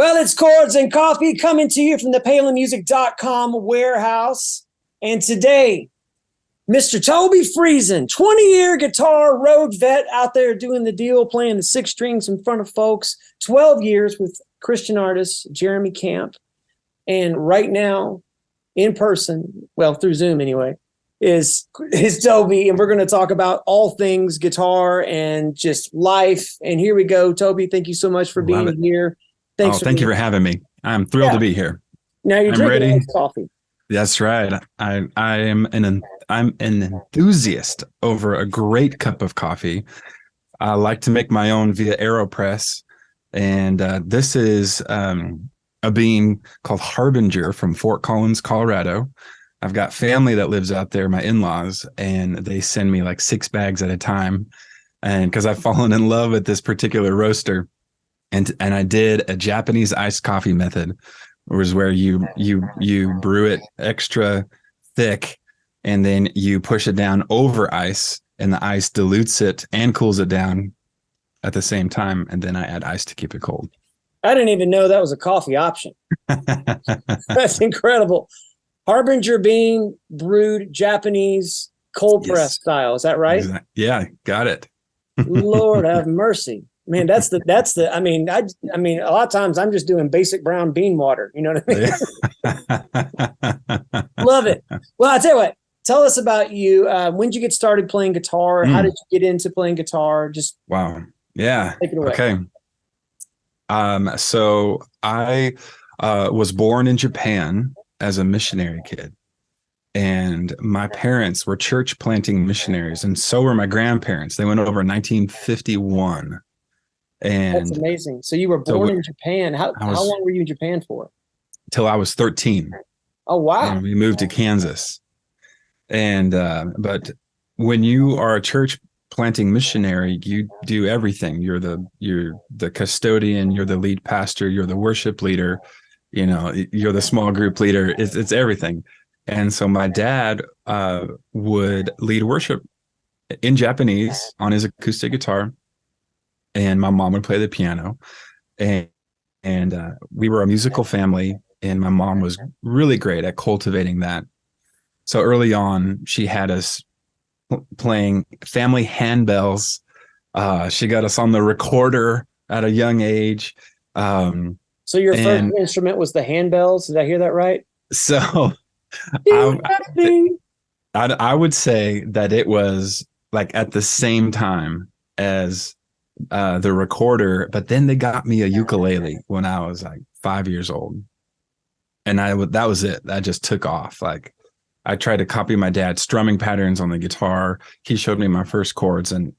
Well, it's Chords and Coffee coming to you from the PalenMusic.com warehouse. And today, Mr. Toby Friesen, 20-year guitar road vet out there doing the deal, playing the six strings in front of folks, 12 years with Christian artist Jeremy Camp. And right now, in person, well, through Zoom anyway, is Toby. And we're going to talk about all things guitar and just life. And here we go. Toby, thank you so much for being here. Thank you for having me. I'm thrilled to be here. Now you're drinking ready. Coffee. That's right. I'm an enthusiast over a great cup of coffee. I like to make my own via AeroPress, and this is a bean called Harbinger from Fort Collins, Colorado. I've got family that lives out there, my in-laws, and they send me like 6 bags at a time, and because I've fallen in love with this particular roaster. And I did a Japanese iced coffee method, which is where you brew it extra thick, and then you push it down over ice, and the ice dilutes it and cools it down at the same time. And then I add ice to keep it cold. I didn't even know that was a coffee option. That's incredible. Harbinger bean brewed Japanese cold press style. Is that right? Yeah, got it. Lord have mercy. Man, that's the. I mean, a lot of times I'm just doing basic brown bean water. You know what I mean? Love it. Well, I'll tell you what. Tell us about you. When did you get started playing guitar? How did you get into playing guitar? Just wow. Yeah. Take it away. Okay. So I was born in Japan as a missionary kid, and my parents were church planting missionaries, and so were my grandparents. They went over in 1951. And that's amazing. So you were born in Japan. How long were you in Japan for? Till I was 13. Oh, wow. And we moved to Kansas. And but when you are a church planting missionary, you do everything. You're the custodian, you're the lead pastor, you're the worship leader, you're the small group leader. It's everything. And so my dad would lead worship in Japanese on his acoustic guitar, and my mom would play the piano, and we were a musical family, and my mom was really great at cultivating that. So early on, she had us playing family handbells. She got us on the recorder at a young age. So your first instrument was the handbells. Did I hear that right? So I would say that it was like at the same time as the recorder, but then they got me a ukulele when I was like 5 years old, and that was it. That just took off. Like I tried to copy my dad's strumming patterns on the guitar. He showed me my first chords, and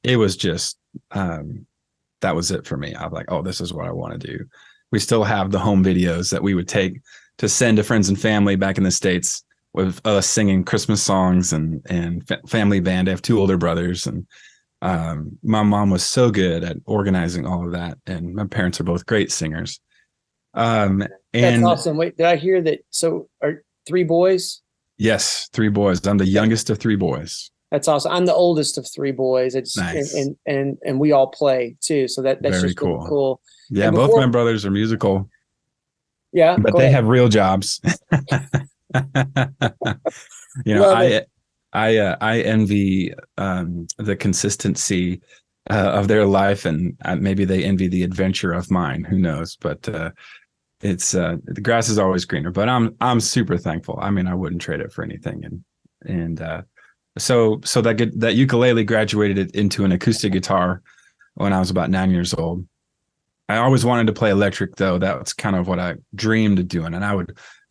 it was just that was it for me. I was like, oh, this is what I want to do. We still have the home videos that we would take to send to friends and family back in the States with us singing Christmas songs and family band. I have 2 older brothers, and my mom was so good at organizing all of that, and my parents are both great singers. That's awesome. Wait, did I hear that? So are 3 boys? Yes, 3 boys. I'm the youngest of 3 boys. That's awesome. I'm the oldest of 3 boys. It's nice. and we all play too. So that's very just cool. Really cool. Yeah, both my brothers are musical. Yeah, but they have real jobs. I envy the consistency of their life, and maybe they envy the adventure of mine. Who knows? But it's the grass is always greener. But I'm super thankful. I mean, I wouldn't trade it for anything. So that ukulele graduated into an acoustic guitar when I was about 9 years old. I always wanted to play electric, though. That's kind of what I dreamed of doing. And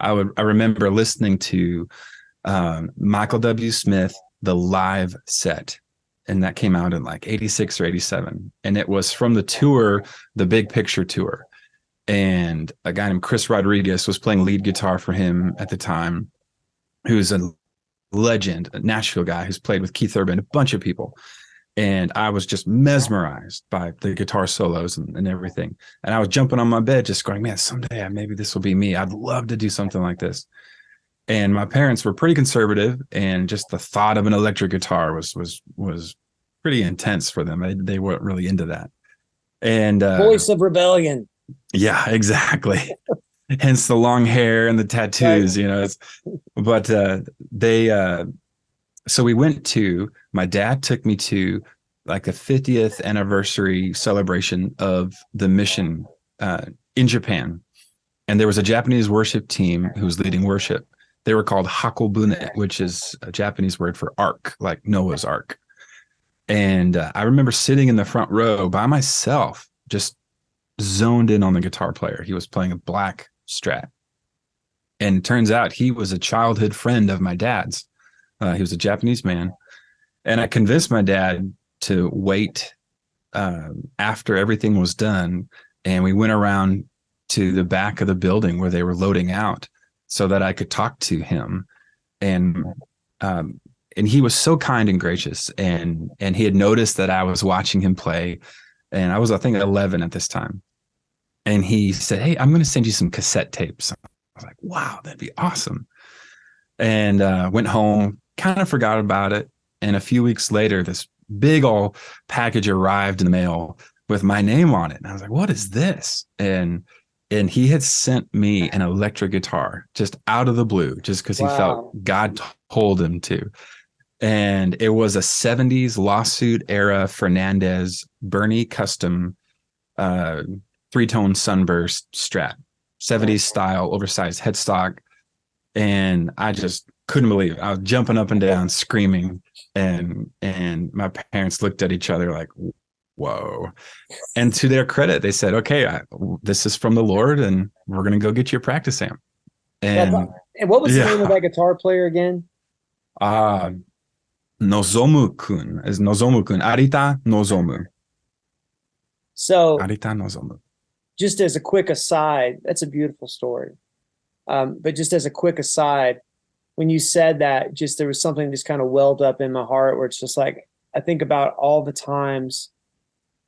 I remember listening to Michael W. Smith, the live set, and that came out in like 86 or 87. And it was from the tour, the Big Picture tour. And a guy named Chris Rodriguez was playing lead guitar for him at the time, who's a legend, a Nashville guy who's played with Keith Urban, a bunch of people. And I was just mesmerized by the guitar solos and everything. And I was jumping on my bed just going, man, someday maybe this will be me. I'd love to do something like this. And my parents were pretty conservative, and just the thought of an electric guitar was pretty intense for them. They weren't really into that. And voice of rebellion. Yeah, exactly. Hence the long hair and the tattoos, Right. but so my dad took me to like the 50th anniversary celebration of the mission in Japan. And there was a Japanese worship team who was leading worship. They were called Hakobune, which is a Japanese word for ark, like Noah's ark. And I remember sitting in the front row by myself, just zoned in on the guitar player. He was playing a black Strat. And it turns out he was a childhood friend of my dad's. He was a Japanese man. And I convinced my dad to wait after everything was done. And we went around to the back of the building where they were loading out so that I could talk to him. And he was so kind and gracious. And he had noticed that I was watching him play. And I was, I think, 11 at this time. And he said, "Hey, I'm going to send you some cassette tapes." I was like, "Wow, that'd be awesome." And went home, kind of forgot about it. And a few weeks later, this big old package arrived in the mail with my name on it. And I was like, "What is this?" And he had sent me an electric guitar just out of the blue, just because he felt God told him to. And it was a 70s lawsuit era Fernandez Bernie custom 3-tone sunburst Strat, 70s style, oversized headstock. And I just couldn't believe it. I was jumping up and down, screaming. And my parents looked at each other like, whoa. And to their credit, they said, "Okay, this is from the Lord, and we're going to go get you a practice amp." And what was the name of that guitar player again? Nozomu-kun is Nozomu-kun. Arita Nozomu. So Arita Nozomu. Just as a quick aside, that's a beautiful story. But just as a quick aside, when you said that, just there was something just kind of welled up in my heart where it's just like, I think about all the times.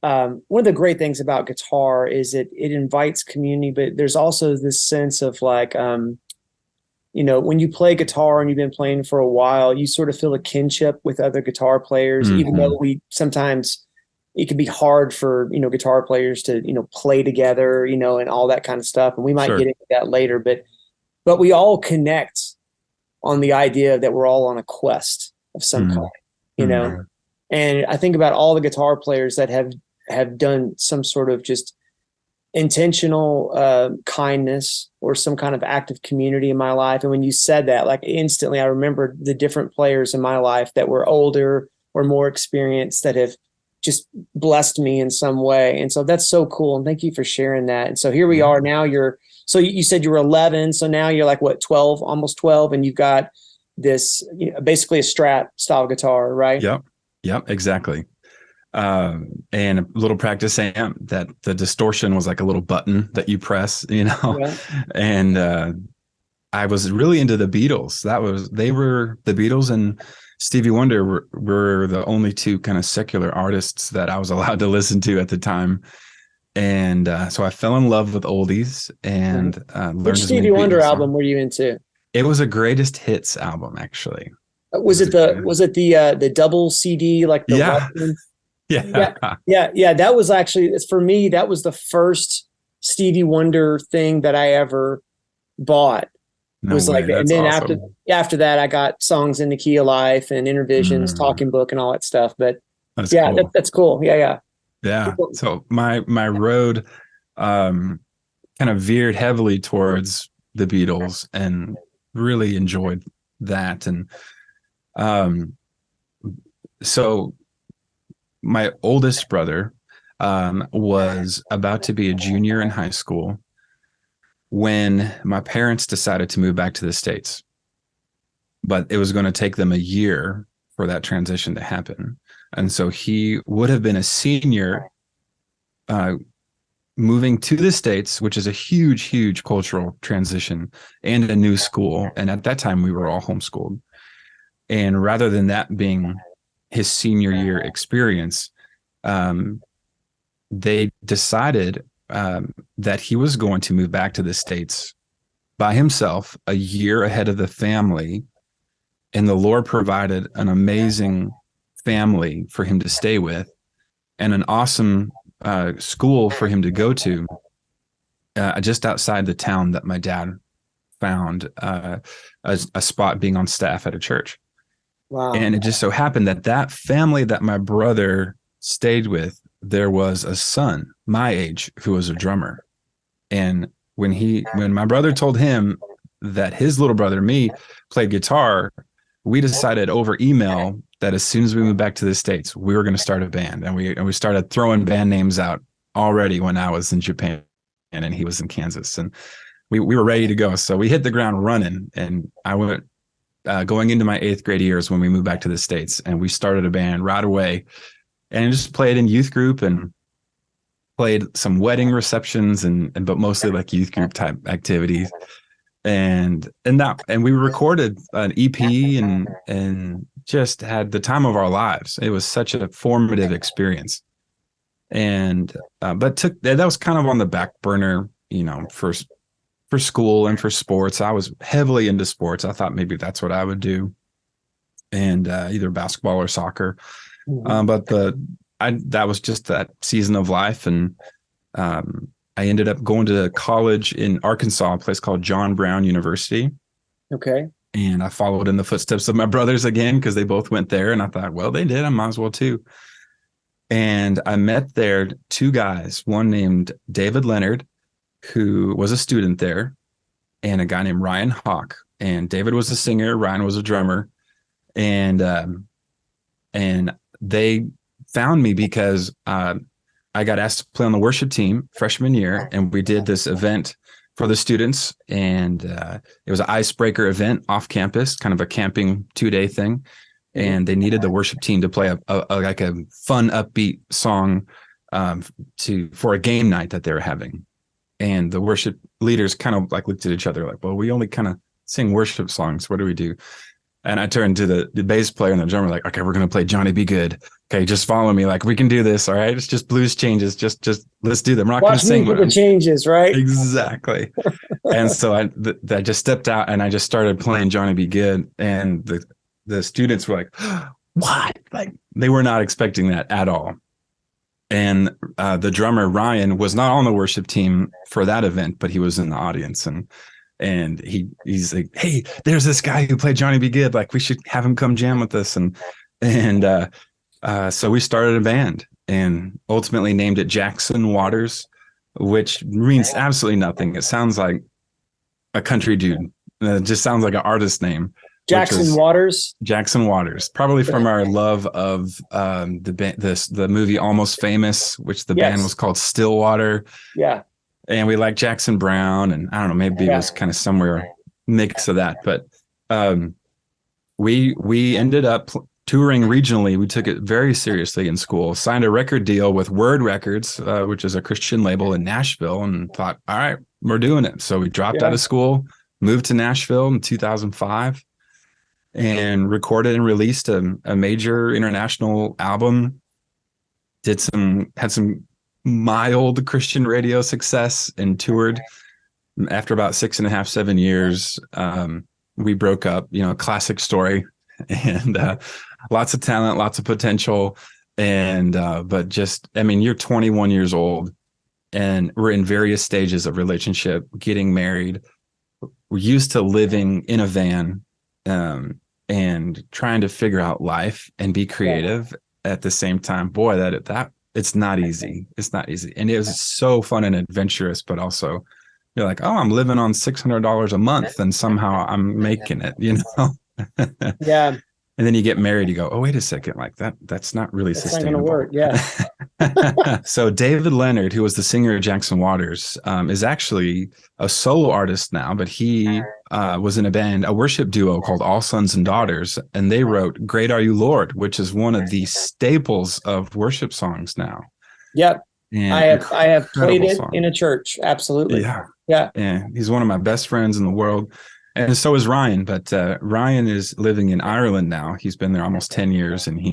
One of the great things about guitar is it invites community, but there's also this sense of like, when you play guitar and you've been playing for a while, you sort of feel a kinship with other guitar players, even though sometimes it can be hard for, guitar players to, play together, and all that kind of stuff. And we might get into that later, but we all connect on the idea that we're all on a quest of some kind, and I think about all the guitar players that have done some sort of just intentional kindness or some kind of active community in my life. And when you said that, like instantly, I remembered the different players in my life that were older or more experienced that have just blessed me in some way. And so that's so cool. And thank you for sharing that. And so here we are now. So you said you were 11. So now you're like what, 12, almost 12. And you've got this, basically a Strat style guitar, right? Yep, exactly. And a little practice amp that the distortion was like a little button that you press, and I was really into the Beatles. They were the Beatles and Stevie Wonder were the only two kind of secular artists that I was allowed to listen to at the time. And so I fell in love with oldies and learned. Which Stevie Wonder album were you into? It was a greatest hits album, actually. Was it the double CD, like the Yeah. That was actually, for me, that was the first Stevie Wonder thing that I ever bought. And then awesome. after that, I got Songs in the Key of Life and Intervisions, Talking Book, and all that stuff. But cool. That's cool. Yeah. So my road kind of veered heavily towards the Beatles and really enjoyed that. And so my oldest brother was about to be a junior in high school when my parents decided to move back to the States. But it was going to take them a year for that transition to happen. And so he would have been a senior moving to the States, which is a huge, huge cultural transition and a new school. And at that time, we were all homeschooled. And rather than that being his senior year experience, they decided that he was going to move back to the States by himself a year ahead of the family. And the Lord provided an amazing family for him to stay with and an awesome school for him to go to. just outside the town that my dad found a spot being on staff at a church. Wow. And it just so happened that that family that my brother stayed with, there was a son my age who was a drummer. And when my brother told him that his little brother, me, played guitar, we decided over email that as soon as we moved back to the States, we were going to start a band. And we started throwing band names out already when I was in Japan and he was in Kansas. And we were ready to go. So we hit the ground running. And I went going into my 8th grade years when we moved back to the States, and we started a band right away and just played in youth group and played some wedding receptions but mostly like youth group type activities. And we recorded an EP and just had the time of our lives. It was such a formative experience. And but that was kind of on the back burner, for school and for sports. I was heavily into sports. I thought maybe that's what I would do, and either basketball or soccer. Mm-hmm. But that was just that season of life, and I ended up going to college in Arkansas, a place called John Brown University. Okay. And I followed in the footsteps of my brothers again because they both went there, and I thought, well, they did, I might as well too. And I met there 2 guys, one named David Leonard, who was a student there, and a guy named Ryan Hawk. And David was a singer, Ryan was a drummer. And they found me because I got asked to play on the worship team freshman year, and we did this event for the students. And it was an icebreaker event off campus, kind of a camping 2-day thing. And they needed the worship team to play a fun, upbeat song for a game night that they were having. And the worship leaders kind of like looked at each other like, well, we only kind of sing worship songs. What do we do? And I turned to the bass player and the drummer like, okay, we're going to play Johnny Be Good. Okay, just follow me. Like, we can do this. All right. It's just blues changes. Just let's do them. We're not going to sing. Watch me for the changes, right? Exactly. And so I just stepped out and I just started playing Johnny Be Good. And the students were like, what? Like, they were not expecting that at all. And the drummer, Ryan, was not on the worship team for that event, but he was in the audience. And he's like, hey, there's this guy who played Johnny Be Good. Like, we should have him come jam with us. And so we started a band and ultimately named it Jackson Waters, which means absolutely nothing. It sounds like a country dude. It just sounds like an artist name. Jackson Waters, probably from our love of the movie Almost Famous, which the band was called Stillwater. Yeah. And we like Jackson Brown, and I don't know, maybe it was kind of somewhere mix of that. But we ended up touring regionally. We took it very seriously in school, signed a record deal with Word Records, which is a Christian label in Nashville, and thought, all right, we're doing it. So we dropped out of school, moved to Nashville in 2005. And recorded and released a major international album. Had some mild Christian radio success and toured. After about 6.5, 7 years, we broke up. A classic story, and lots of talent, lots of potential, and but just, you're 21 years old, and we're in various stages of relationship, getting married. We're used to living in a van. And trying to figure out life and be creative at the same time. Boy, that it's not easy. It's not easy. And it was so fun and adventurous, but also you're like, oh, I'm living on $600 a month and somehow I'm making it, Yeah. And then you get married, you go, oh, wait a second, like that's not really sustainable. Not going to work. Yeah. So David Leonard, who was the singer of Jackson Waters, is actually a solo artist now, but he was in a worship duo called All Sons and Daughters, and they wrote Great Are You, Lord, which is one of the staples of worship songs now. Yep. And I have played it in a church. Absolutely. Yeah. Yeah. And he's one of my best friends in the world. And so is Ryan, but Ryan is living in Ireland now. He's been there almost 10 years, and he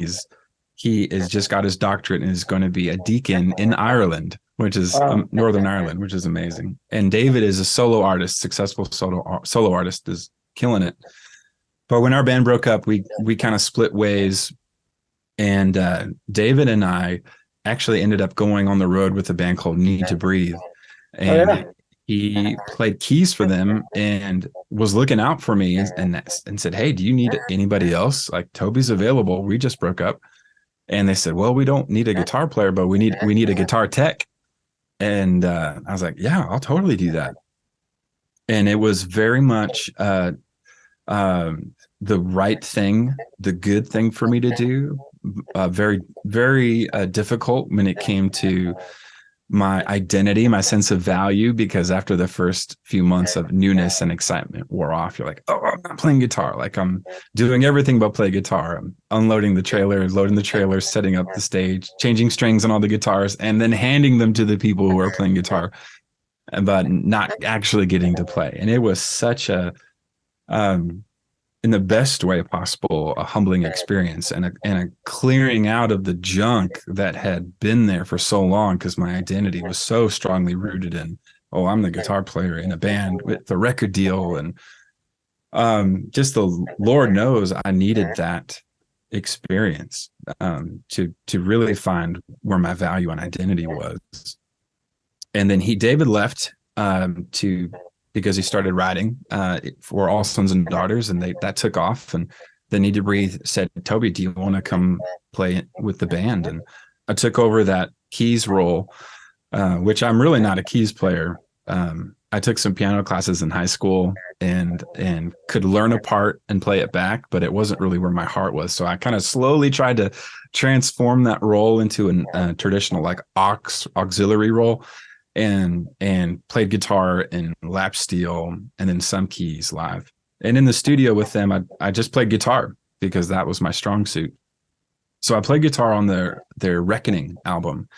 has just got his doctorate and is going to be a deacon in Ireland, which is Northern Ireland, which is amazing. And David is a solo artist, successful solo artist, is killing it. But when our band broke up, we kind of split ways, and David and I actually ended up going on the road with a band called Need to Breathe. And he played keys for them and was looking out for me and said, "Hey, do you need anybody else? Like, Toby's available. We just broke up." And they said, "Well, we don't need a guitar player, but we need a guitar tech." And I was like, "Yeah, I'll totally do that." And it was very much the right thing, the good thing for me to do. Very, very difficult when it came to my identity, my sense of value, because after the first few months of newness and excitement wore off, you're like, "Oh, I'm not playing guitar. Like, I'm doing everything but play guitar. I'm unloading the trailer, loading the trailer, setting up the stage, changing strings on all the guitars, and then handing them to the people who are playing guitar, but not actually getting to play." And it was such a, in the best way possible, a humbling experience and a clearing out of the junk that had been there for so long, because my identity was so strongly rooted in, oh, I'm the guitar player in a band with the record deal. And just the Lord knows I needed that experience to really find where my value and identity was. And then David left because he started writing for All Sons and Daughters, and that took off. And then Need to Breathe said, "Toby, do you want to come play with the band?" And I took over that keys role, which I'm really not a keys player. I took some piano classes in high school and could learn a part and play it back, but it wasn't really where my heart was. So I kind of slowly tried to transform that role into a traditional like auxiliary role. And played guitar and lap steel and then some keys live. And in the studio with them, I just played guitar because that was my strong suit. So I played guitar on their Reckoning album,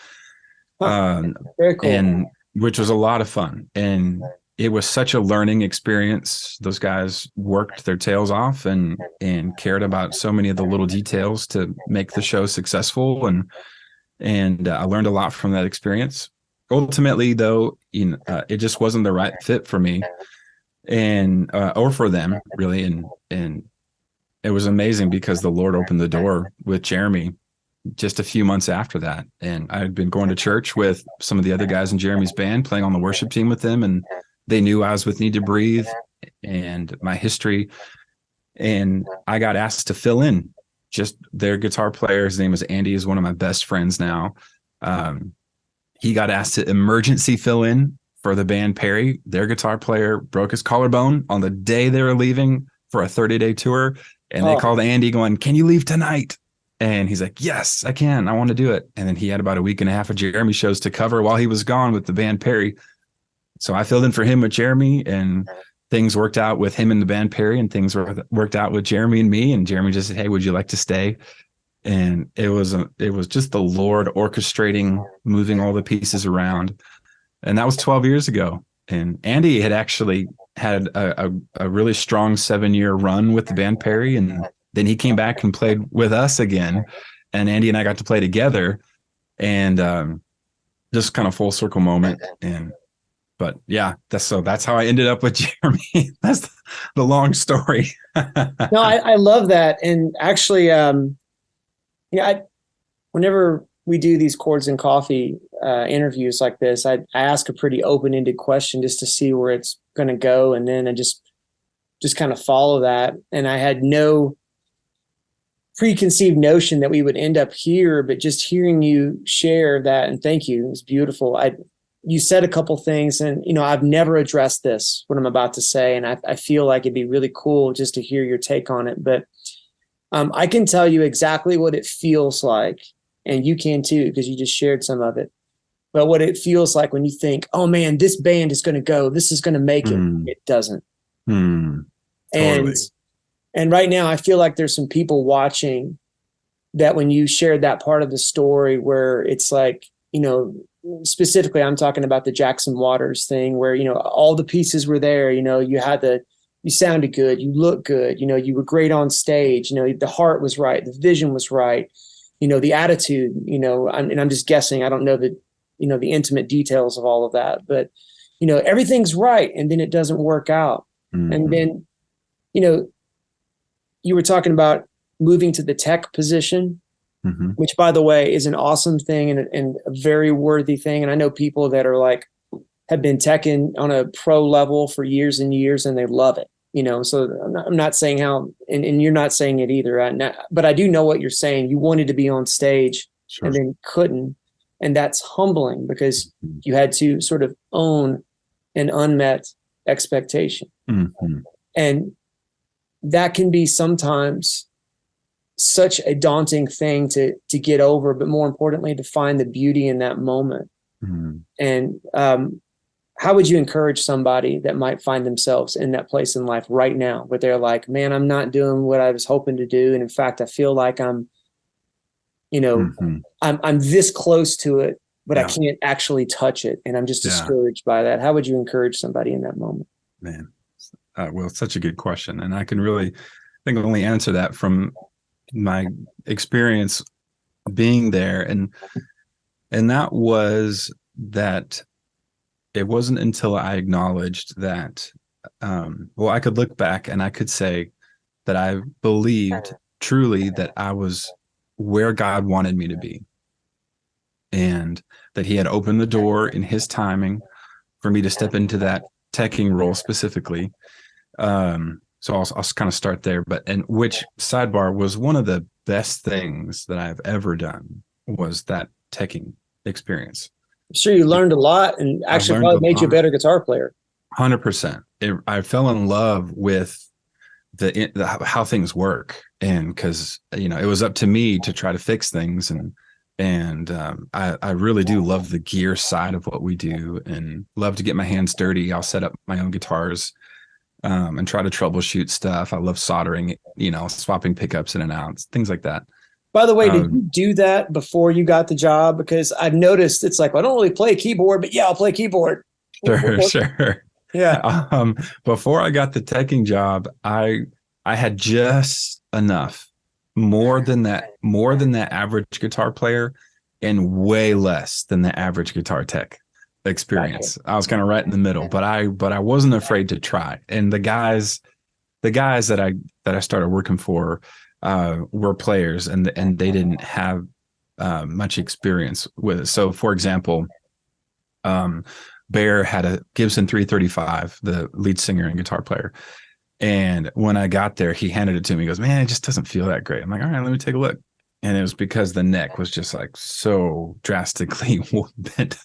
very cool, and which was a lot of fun. And it was such a learning experience. Those guys worked their tails off and cared about so many of the little details to make the show successful. And I learned a lot from that experience. Ultimately, though, it just wasn't the right fit for me and or for them, really. And it was amazing because the Lord opened the door with Jeremy just a few months after that. And I had been going to church with some of the other guys in Jeremy's band, playing on the worship team with them. And they knew I was with Need to Breathe and my history. And I got asked to fill in just their guitar player. His name is Andy, is one of my best friends now. He got asked to emergency fill in for the band Perry. Their guitar player broke his collarbone on the day they were leaving for a 30-day tour. And they called Andy going, "Can you leave tonight?" And he's like, "Yes, I can. I want to do it." And then he had about a week and a half of Jeremy shows to cover while he was gone with the band Perry. So I filled in for him with Jeremy, and things worked out with him and the band Perry, and things worked out with Jeremy and me. And Jeremy just said, "Hey, would you like to stay?" And it was just the Lord orchestrating, moving all the pieces around. And that was 12 years ago. And Andy had actually had a really strong 7-year run with the band Perry. And then he came back and played with us again. And Andy and I got to play together, and just kind of full circle moment. But yeah, that's how I ended up with Jeremy. That's the long story. No, I love that. And actually, whenever we do these Chords and Coffee interviews like this, I ask a pretty open-ended question just to see where it's going to go, and then I just kind of follow that. And I had no preconceived notion that we would end up here, but just hearing you share that, and thank you, it was beautiful. You said a couple things, and I've never addressed this, what I'm about to say, and I feel like it'd be really cool just to hear your take on it. But I can tell you exactly what it feels like, and you can too, because you just shared some of it. But what it feels like when you think, "Oh man, this band is going to go, this is going to make it," it doesn't. Totally. And right now, I feel like there's some people watching that when you shared that part of the story where it's like, specifically, I'm talking about the Jackson Waters thing, where all the pieces were there. You sounded good, you looked good, you were great on stage, the heart was right, the vision was right, the attitude, and I'm just guessing, I don't know the intimate details of all of that, but everything's right, and then it doesn't work out. And then you were talking about moving to the tech position, which, by the way, is an awesome thing and a very worthy thing. And I know people that are like, have been teching on a pro level for years and years, and they love it. So I'm not saying how, and you're not saying it either. But I do know what you're saying. You wanted to be on stage and then couldn't. And that's humbling because you had to sort of own an unmet expectation. Mm-hmm. And that can be sometimes such a daunting thing to get over, but more importantly, to find the beauty in that moment. Mm-hmm. And how would you encourage somebody that might find themselves in that place in life right now where they're like, man, I'm not doing what I was hoping to do. And in fact, I feel like I'm this close to it, but I can't actually touch it. And I'm just discouraged by that. How would you encourage somebody in that moment? Man, well, it's such a good question. And I can really think only answer that from my experience being there. And that was that it wasn't until I acknowledged that, I could look back and I could say that I believed truly that I was where God wanted me to be, and that he had opened the door in his timing for me to step into that teching role specifically. So I'll kind of start there, and which, sidebar, was one of the best things that I've ever done was that teching experience. I'm sure you learned a lot, and actually probably made you a better guitar player. 100%. I fell in love with the how things work, and because it was up to me to try to fix things, and I really do love the gear side of what we do, and love to get my hands dirty. I'll set up my own guitars and try to troubleshoot stuff. I love soldering, swapping pickups in and out, things like that. By the way, did you do that before you got the job? Because I've noticed it's like, well, I don't really play keyboard, but I'll play keyboard. Sure. Yeah. Before I got the teching job, I had just enough, more than that average guitar player, and way less than the average guitar tech experience. I was kind of right in the middle, but I wasn't afraid to try. And the guys that I started working for were players, and they didn't have much experience with it. So, for example, Bear had a Gibson 335, the lead singer and guitar player. And when I got there, he handed it to me. He goes, man, it just doesn't feel that great. I'm like, all right, let me take a look. And it was because the neck was just like so drastically bent.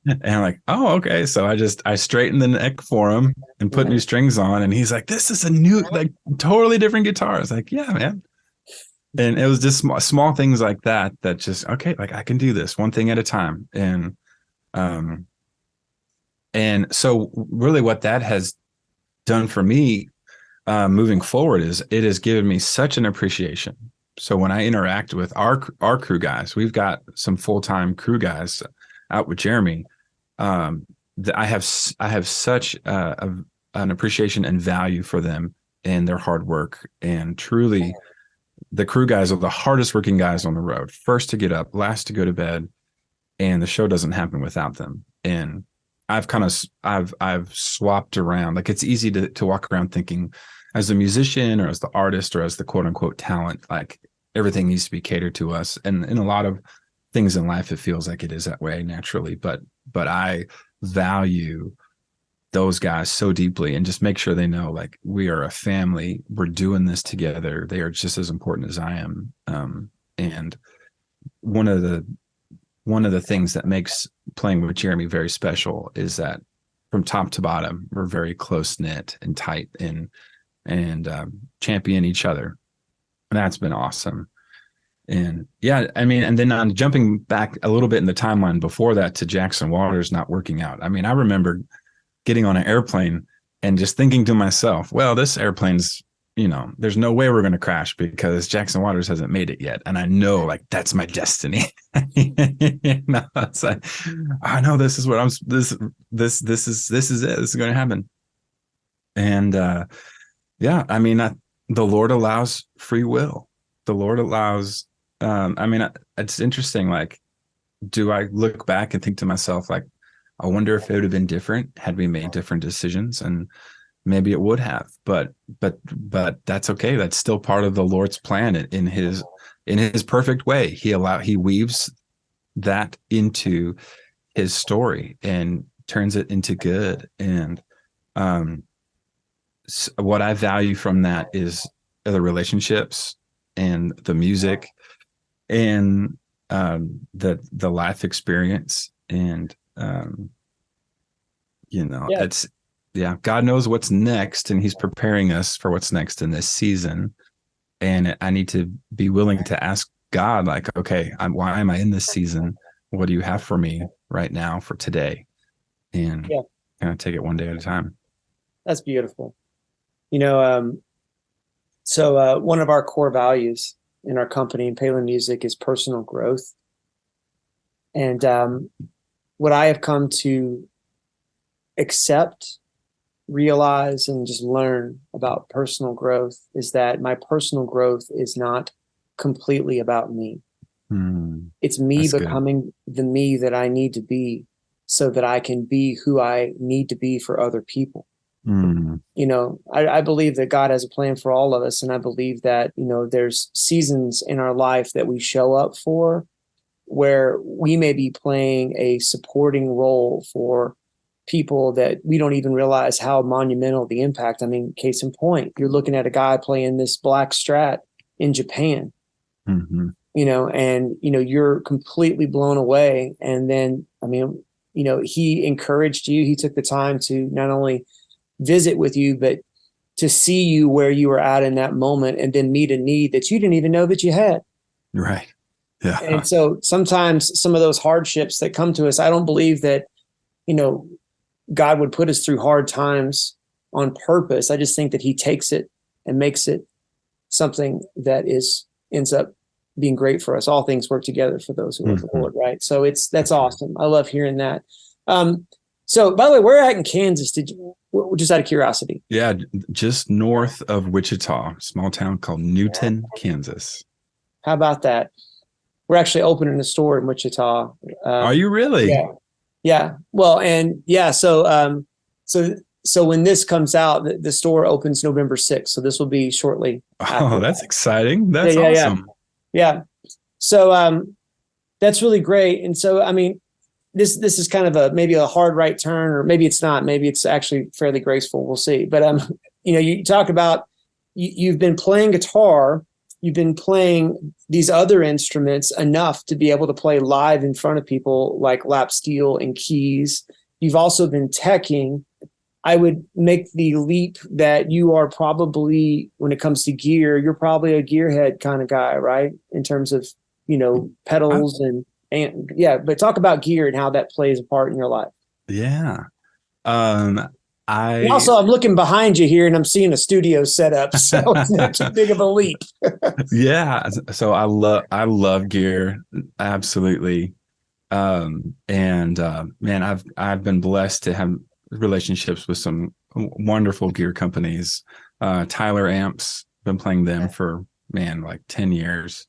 And I'm like, oh, okay. So I straightened the neck for him and put new strings on. And he's like, this is a new, like, totally different guitar. I was like, yeah, man. And it was just small things like that just, okay, like, I can do this one thing at a time. And so really what that has done for me moving forward is it has given me such an appreciation. So when I interact with our crew guys, we've got some full-time crew guys out with Jeremy. I have such an appreciation and value for them and their hard work. And truly, the crew guys are the hardest working guys on the road. First to get up, last to go to bed, and the show doesn't happen without them. And I've swapped around. Like, it's easy to walk around thinking, as a musician or as the artist or as the quote unquote talent, like, everything needs to be catered to us. And in a lot of things in life, it feels like it is that way naturally. But I value those guys so deeply, and just make sure they know, like, we are a family. We're doing this together. They are just as important as I am. And one of the things that makes playing with Jeremy very special is that from top to bottom, we're very close knit and tight, and champion each other. And that's been awesome. And yeah, I mean, and then I'm jumping back a little bit in the timeline before that to Jackson Waters not working out. I mean, I remember getting on an airplane and just thinking to myself, well, this airplane's, there's no way we're going to crash because Jackson Waters hasn't made it yet. And I know, like, that's my destiny. It's like, I know this is what this is it. This is going to happen. And yeah, I mean, the Lord allows free will. The Lord allows, it's interesting. Like, do I look back and think to myself, like, I wonder if it would have been different had we made different decisions? And maybe it would have, but that's okay. That's still part of the Lord's plan in his perfect way. He weaves that into his story, and turns it into good. And what I value from that is the relationships and the music and the life experience. And it's God knows what's next, and he's preparing us for what's next in this season. And I need to be willing to ask God, like, okay, why am I in this season? What do you have for me right now for today? And kind of take it one day at a time. That's beautiful. One of our core values in our company in Palen Music is personal growth. And what I have come to accept, realize, and just learn about personal growth is that my personal growth is not completely about me. It's me becoming the me that I need to be so that I can be who I need to be for other people. I believe that God has a plan for all of us. And I believe that, there's seasons in our life that we show up for where we may be playing a supporting role for people that we don't even realize how monumental the impact. I mean, case in point, you're looking at a guy playing this black strat in Japan, and you're completely blown away. And then, he encouraged you. He took the time to not only visit with you, but to see you where you were at in that moment and then meet a need that you didn't even know that you had. Right. Yeah. And so sometimes some of those hardships that come to us, I don't believe that, God would put us through hard times on purpose. I just think that he takes it and makes it something that ends up being great for us. All things work together for those who love the Lord, right? So that's awesome. I love hearing that. So by the way, where at in Kansas just out of curiosity? Yeah, just north of Wichita, small town called Newton, Kansas. How about that? We're actually opening a store in Wichita. Are you really? Yeah. Yeah. Well, and so when this comes out, the store opens November 6th. So this will be shortly. Oh, that's exciting. That's awesome. Yeah. So that's really great. And so, I mean, this is kind of maybe a hard right turn, or maybe it's not. Maybe it's actually fairly graceful. We'll see. But you talk about you've been playing guitar. You've been playing these other instruments enough to be able to play live in front of people like lap steel and keys. You've also been teching. I would make the leap that you are probably, when it comes to gear, you're probably a gearhead kind of guy, right? In terms of, pedals and but talk about gear and how that plays a part in your life. Yeah. Also, I'm looking behind you here and I'm seeing a studio set up, so it's not too big of a leap. Yeah. So I love gear. Absolutely. Man, I've been blessed to have relationships with some wonderful gear companies. Tyler Amps, been playing them for like 10 years.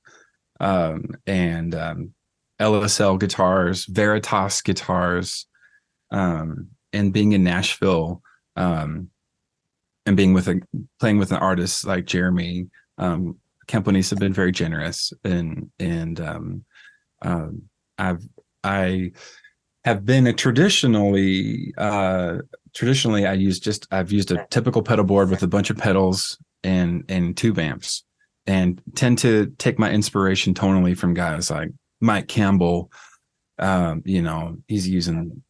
LSL guitars, Veritas guitars, and being in Nashville, and being playing with an artist like Jeremy, companies have been very generous, and I have been traditionally I've used a typical pedal board with a bunch of pedals and tube amps, and tend to take my inspiration tonally from guys like Mike Campbell. He's using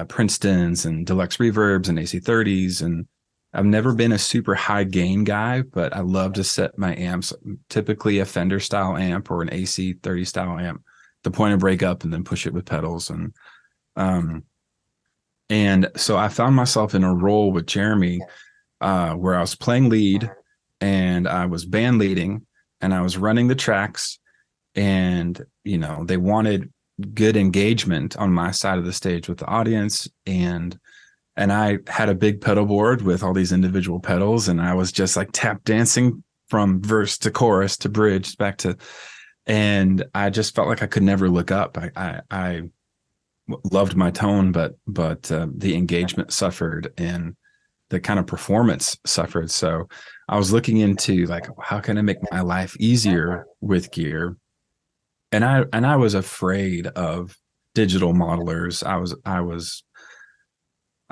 Princeton's and deluxe reverbs and AC30s, and I've never been a super high gain guy, but I love to set my amps, typically a Fender style amp or an AC30 style amp, the point of break up and then push it with pedals. And so I found myself in a role with Jeremy where I was playing lead and I was band leading and I was running the tracks, and they wanted good engagement on my side of the stage with the audience, and I had a big pedal board with all these individual pedals, and I was just like tap dancing from verse to chorus to bridge back to, and I just felt like I could never look up. I loved my tone, but the engagement suffered and the kind of performance suffered. So I was looking into like, how can I make my life easier with gear? And I was afraid of digital modelers. I was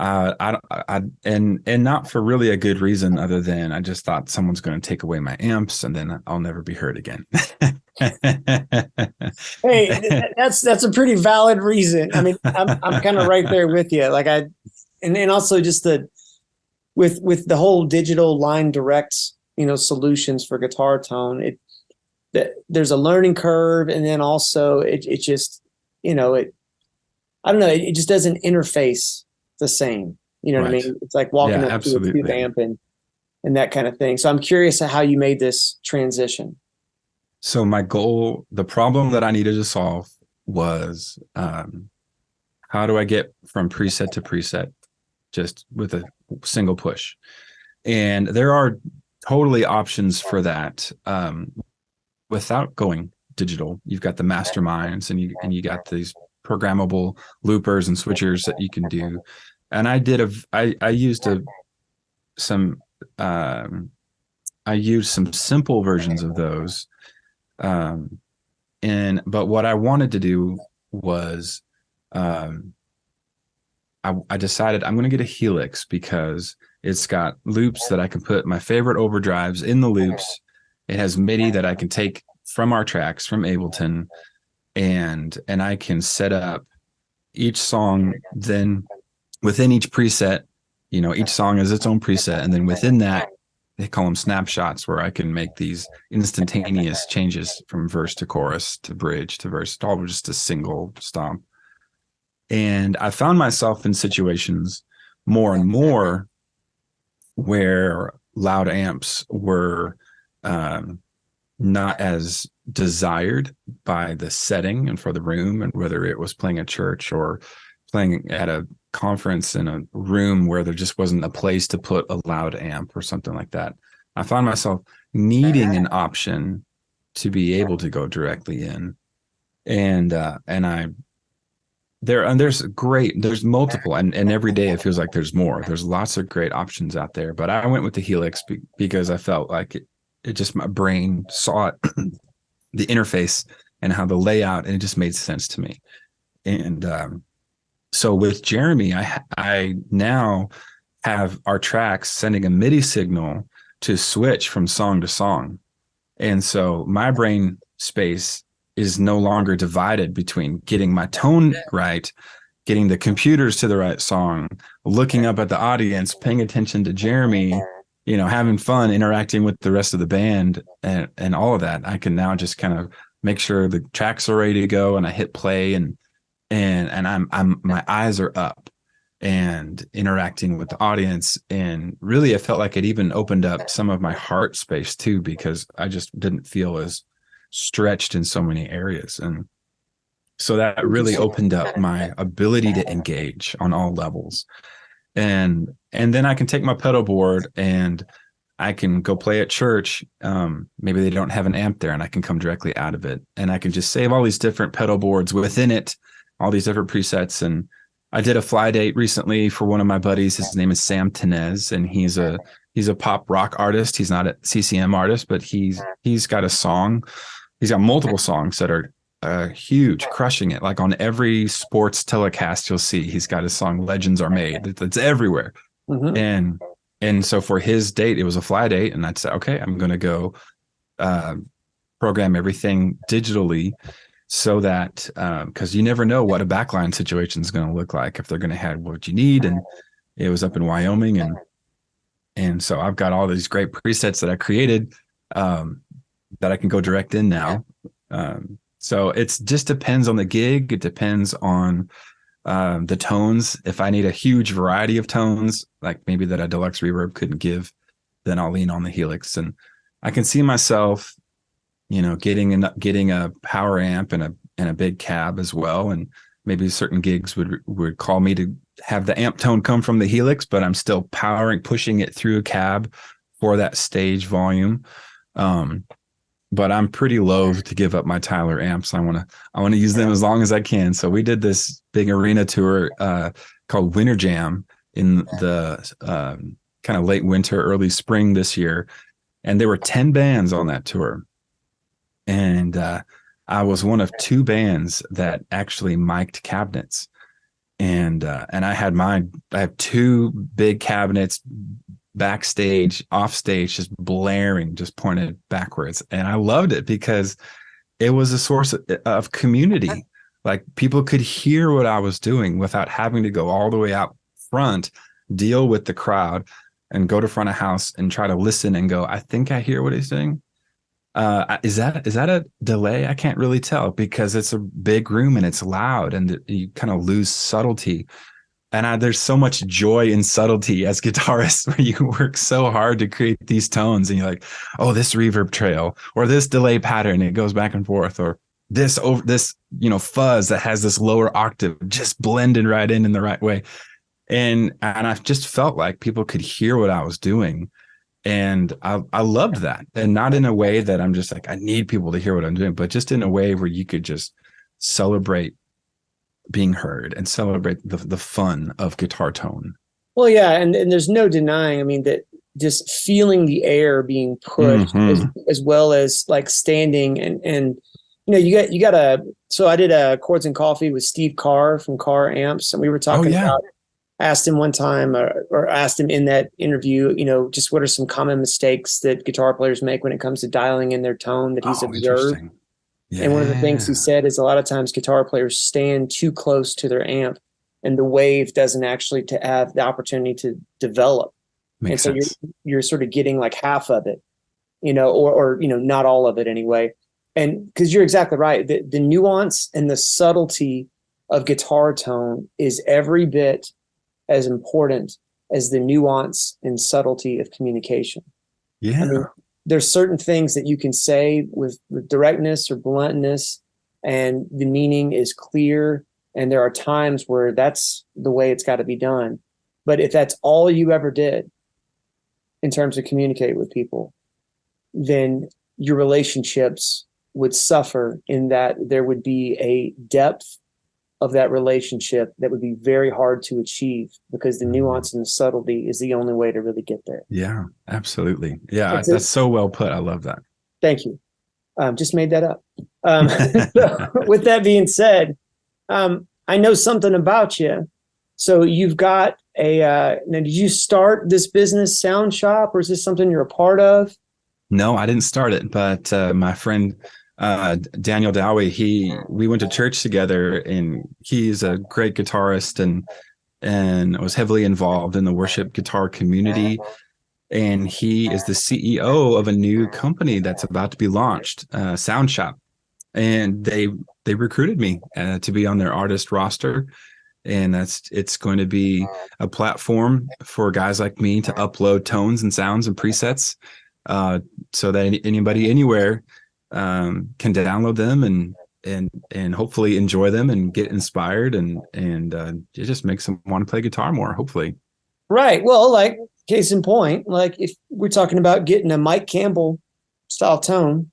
And not for really a good reason other than I just thought someone's going to take away my amps and then I'll never be heard again. Hey, that's a pretty valid reason. I mean, I'm kind of right there with you. Like and also just with the whole digital line direct, solutions for guitar tone, there's a learning curve, and then also it just, I don't know, it just doesn't interface the same. You know what I mean? It's like walking up to a tube amp and that kind of thing. So I'm curious how you made this transition. So my goal, the problem that I needed to solve was how do I get from preset to preset just with a single push? And there are totally options for that without going digital. You've got the masterminds and you got these programmable loopers and switchers that you can do. And I used some simple versions of those. But what I wanted to do was, I decided I'm going to get a Helix because it's got loops that I can put my favorite overdrives in the loops. It has MIDI that I can take from our tracks from Ableton, and I can set up each song. Then within each preset, each song is its own preset, and then within that, they call them snapshots, where I can make these instantaneous changes from verse to chorus to bridge to verse, all just a single stomp. And I found myself in situations more and more where loud amps were not as desired by the setting and for the room, and whether it was playing at church or playing at a conference in a room where there just wasn't a place to put a loud amp or something like that. I found myself needing an option to be able to go directly in. There's multiple, and every day it feels like there's more. There's lots of great options out there, but I went with the Helix because I felt like it just, my brain saw it, the interface and how the layout, and it just made sense to me. And so with Jeremy, I now have our tracks sending a MIDI signal to switch from song to song. And so my brain space is no longer divided between getting my tone right, getting the computers to the right song, looking up at the audience, paying attention to Jeremy, having fun, interacting with the rest of the band, and all of that. I can now just kind of make sure the tracks are ready to go, and I hit play, and I'm my eyes are up and interacting with the audience. And really, I felt like it even opened up some of my heart space too, because I just didn't feel as stretched in so many areas. And so that really opened up my ability to engage on all levels. And then I can take my pedal board and I can go play at church. Maybe they don't have an amp there, and I can come directly out of it, and I can just save all these different pedal boards within it, all these different presets. And I did a fly date recently for one of my buddies. His name is Sam Tinnesz, and he's a pop rock artist. He's not a CCM artist, but he's got a song. He's got multiple songs that are huge, crushing it. Like on every sports telecast you'll see, he's got his song "Legends Are Made." It's everywhere. Mm-hmm. And so for his date, it was a fly date, and I'd say, okay, I'm going to go program everything digitally, so that because you never know what a backline situation is going to look like, if they're going to have what you need. And it was up in Wyoming, and so I've got all these great presets that I created that I can go direct in now. So it just depends on the gig. It depends on the tones. If I need a huge variety of tones, like maybe that a deluxe reverb couldn't give, then I'll lean on the Helix. And I can see myself, getting a power amp and a big cab as well. And maybe certain gigs would call me to have the amp tone come from the Helix, but I'm still pushing it through a cab for that stage volume. But I'm pretty loath to give up my Tyler amps. I want to use them as long as I can. So we did this big arena tour called Winter Jam in the kind of late winter, early spring this year. And there were 10 bands on that tour. And I was one of 2 bands that actually mic'd cabinets. and I have two big cabinets backstage, off stage, just blaring, just pointed backwards. And I loved it because it was a source of community. Like people could hear what I was doing without having to go all the way out front, deal with the crowd, and go to front of house and try to listen and go, I think I hear what he's doing. Is that a delay? I can't really tell because it's a big room and it's loud and you kind of lose subtlety. And there's so much joy in subtlety as guitarists where you work so hard to create these tones and you're like, oh, this reverb trail or this delay pattern, it goes back and forth, or this fuzz that has this lower octave just blended right in the right way. And I just felt like people could hear what I was doing. And I loved that. And not in a way that I'm just like, I need people to hear what I'm doing, but just in a way where you could just celebrate being heard and celebrate the fun of guitar tone. Well, yeah. And there's no denying, I mean, that just feeling the air being pushed as well as like standing and you got so I did a Chords and Coffee with Steve Carr from Carr Amps. And we were talking about, asked him one time or asked him in that interview, just what are some common mistakes that guitar players make when it comes to dialing in their tone that he's observed. Yeah. And one of the things he said is a lot of times guitar players stand too close to their amp and the wave doesn't actually to have the opportunity to develop. Makes sense. You're sort of getting like half of it, or not all of it anyway. And because you're exactly right. The nuance and the subtlety of guitar tone is every bit as important as the nuance and subtlety of communication. Yeah. I mean, there's certain things that you can say with directness or bluntness and the meaning is clear. And there are times where that's the way it's got to be done. But if that's all you ever did in terms of communicate with people, then your relationships would suffer in that there would be a depth of that relationship that would be very hard to achieve because the nuance and the subtlety is the only way to really get there. Yeah, absolutely. Yeah, that's so well put. I love that. Thank you. Just made that up. So with that being said, I know something about you. So you've got now did you start this business, Sound Shop, or is this something you're a part of? No, I didn't start it, but my friend Daniel Dowie, we went to church together, and he's a great guitarist and was heavily involved in the worship guitar community. And he is the CEO of a new company that's about to be launched, Sound Shop. And they recruited me to be on their artist roster. And it's going to be a platform for guys like me to upload tones and sounds and presets so that anybody anywhere can download them and hopefully enjoy them and get inspired and it just makes them want to play guitar more, hopefully. Right. Well, like case in point, like if we're talking about getting a Mike Campbell style tone,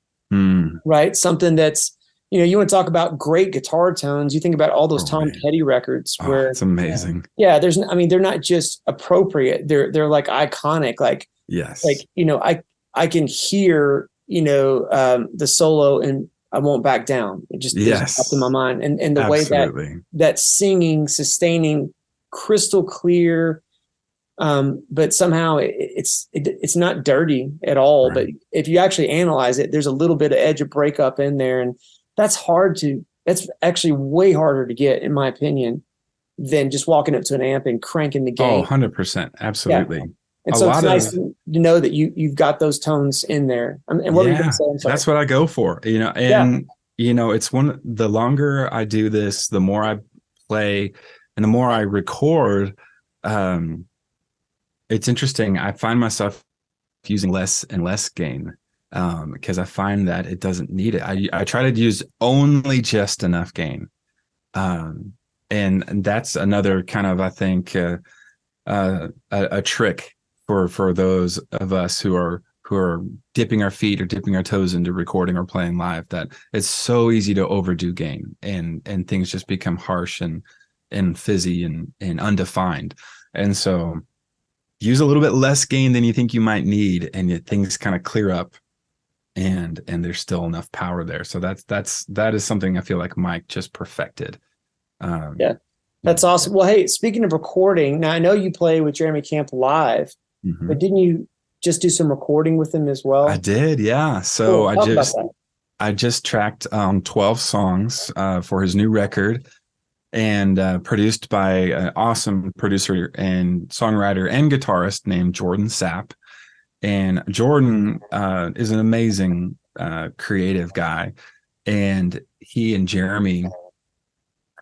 right? Something that's, you want to talk about great guitar tones. You think about all those Tom Petty records where it's amazing. Yeah. They're not just appropriate. They're like iconic. Like, yes. Like, I can hear, the solo and I Won't Back Down. It just up in my mind. And the Absolutely. way that singing, sustaining, crystal clear, but somehow it's not dirty at all. Right. But if you actually analyze it, there's a little bit of edge of breakup in there. And that's actually way harder to get, in my opinion, than just walking up to an amp and cranking the gain. 100%. Absolutely. Yeah. And so it's nice to know that you've got those tones in there. And what were you going to say? I'm sorry. That's what I go for, it's the longer I do this, the more I play and the more I record. It's interesting. I find myself using less and less gain because I find that it doesn't need it. I try to use only just enough gain. And that's another kind of, I think, a trick for those of us who are dipping our feet or dipping our toes into recording or playing live, that it's so easy to overdo gain and things just become harsh and fizzy and undefined. And so use a little bit less gain than you think you might need, and things kind of clear up and there's still enough power there. So that is something I feel like Mike just perfected. That's awesome. Well, hey, speaking of recording, now I know you play with Jeremy Camp live, but didn't you just do some recording with him as well? I did, yeah. So Cool. Talk about that. I just tracked 12 songs for his new record, and produced by an awesome producer and songwriter and guitarist named Jordan Sapp. And Jordan is an amazing creative guy, and he and Jeremy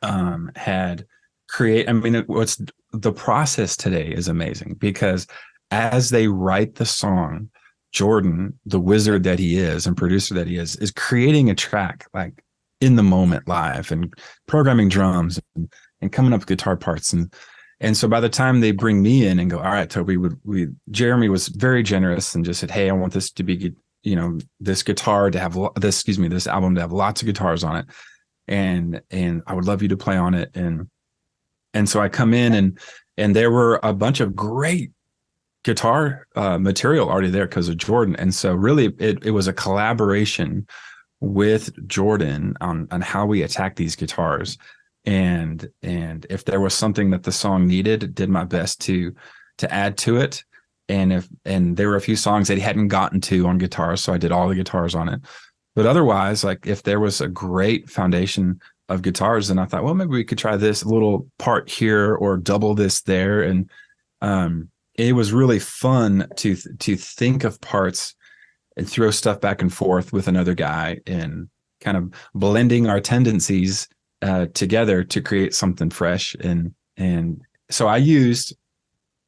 had create. I mean, what's the process today is amazing, because as they write the song, Jordan, the wizard that he is and producer that he is creating a track like in the moment live, and programming drums and coming up with guitar parts. And so by the time they bring me in and go, all right, Toby, Jeremy was very generous and just said, hey, I want this to be, this guitar to have this album to have lots of guitars on it. And I would love you to play on it. And so I come in and there were a bunch of great guitar material already there because of Jordan. And so really it was a collaboration with Jordan on how we attack these guitars. And if there was something that the song needed, did my best to add to it. And there were a few songs that he hadn't gotten to on guitar, so I did all the guitars on it. But otherwise, like if there was a great foundation of guitars, then I thought, well, maybe we could try this little part here or double this there. And it was really fun to think of parts and throw stuff back and forth with another guy and kind of blending our tendencies together to create something fresh. And so I used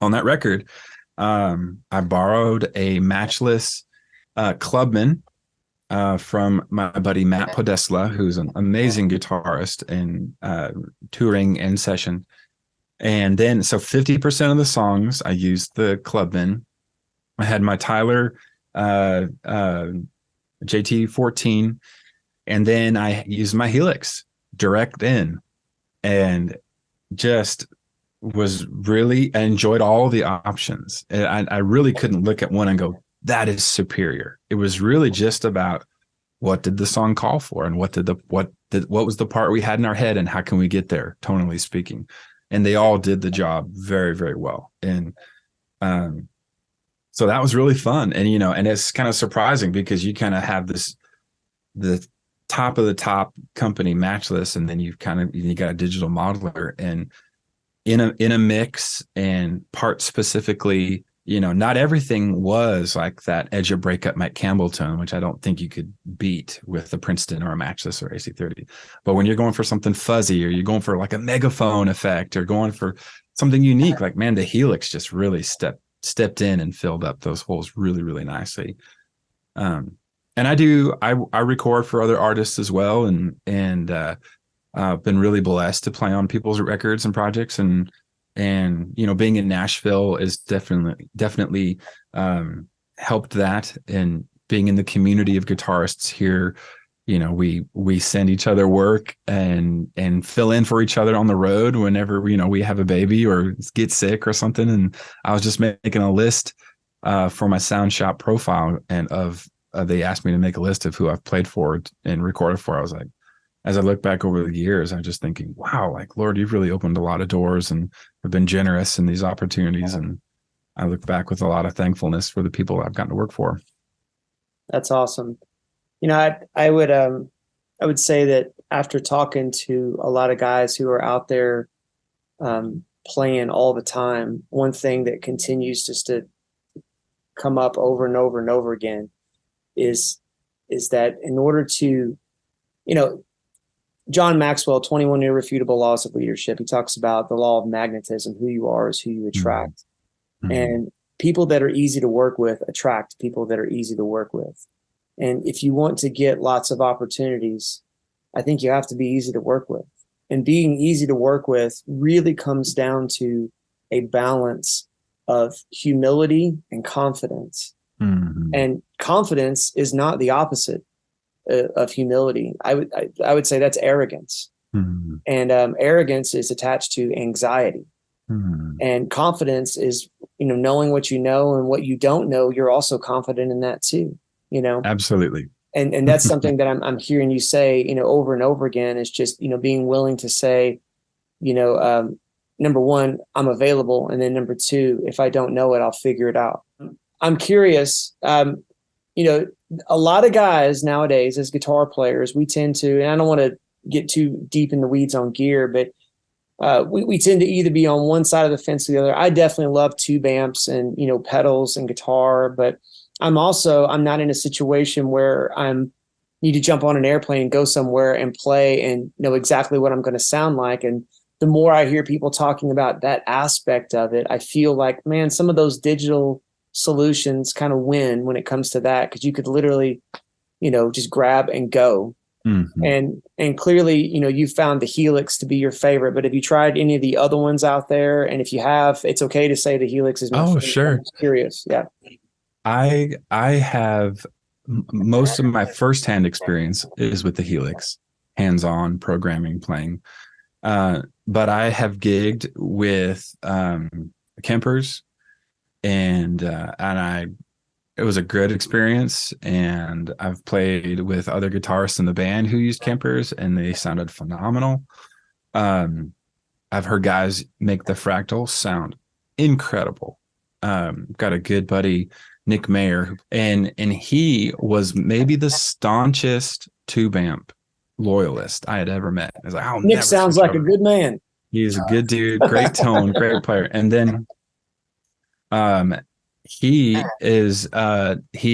on that record, I borrowed a matchless Clubman from my buddy Matt Podesla, who's an amazing guitarist and touring and session. And then, so 50% of the songs, I used the Clubman. I had my Tyler JT14, and then I used my Helix direct in, and just was really, I enjoyed all the options. And I really couldn't look at one and go, that is superior. It was really just about what did the song call for, and what was the part we had in our head, and how can we get there, tonally speaking. And they all did the job very, very well. And so that was really fun. And and it's kind of surprising because you kind of have the top of the top company, matchless, and then you got a digital modeler, and in a mix and part specifically, not everything was like that Edge of Breakup Mike Campbell tone, which I don't think you could beat with a Princeton or a Matchless or AC30. But when you're going for something fuzzy, or you're going for like a megaphone effect, or going for something unique, like, man, the Helix just really stepped in and filled up those holes really, really nicely. And I record for other artists as well, and been really blessed to play on people's records and projects, and being in Nashville is definitely helped that. And being in the community of guitarists here, we send each other work and fill in for each other on the road whenever we have a baby or get sick or something. And I was just making a list for my Sound Shop profile, and they asked me to make a list of who I've played for and recorded for. I was like, as I look back over the years, I'm just thinking, wow, like, Lord, you've really opened a lot of doors and have been generous in these opportunities. And I look back with a lot of thankfulness for the people I've gotten to work for. That's awesome. I would say that after talking to a lot of guys who are out there playing all the time, one thing that continues just to come up over and over and over again is that in order to, John Maxwell, 21 Irrefutable Laws of Leadership, he talks about the law of magnetism. Who you are is who you attract. Mm-hmm. And people that are easy to work with attract people that are easy to work with. And if you want to get lots of opportunities, I think you have to be easy to work with. And being easy to work with really comes down to a balance of humility and confidence. Mm-hmm. And confidence is not the opposite of humility. I would say that's arrogance. Mm-hmm. And arrogance is attached to anxiety. Mm-hmm. And confidence is, knowing what you know, and what you don't know, you're also confident in that too. Absolutely. And that's something that I'm hearing you say, over and over again, is just, being willing to say, number one, I'm available. And then number two, if I don't know it, I'll figure it out. I'm curious, a lot of guys nowadays as guitar players, we tend to, and I don't want to get too deep in the weeds on gear, but we tend to either be on one side of the fence or the other. I definitely love tube amps and, pedals and guitar, but I'm not in a situation where need to jump on an airplane, go somewhere and play and know exactly what I'm going to sound like. And the more I hear people talking about that aspect of it, I feel like, man, some of those digital solutions kind of win when it comes to that, because you could literally, just grab and go. Mm-hmm. And clearly, you found the Helix to be your favorite, but have you tried any of the other ones out there? And if you have, it's okay to say the Helix is my favorite. Sure. I'm curious. Yeah. I have most of my firsthand experience is with the Helix, hands-on programming, playing. But I have gigged with Kempers, and it was a good experience. And I've played with other guitarists in the band who used Kempers, and they sounded phenomenal. I've heard guys make the Fractal sound incredible. Got a good buddy, Nick Mayer, and he was maybe the staunchest tube amp loyalist I had ever met. I was like, Nick sounds like a good man. He's a good dude, great tone, great player. And then he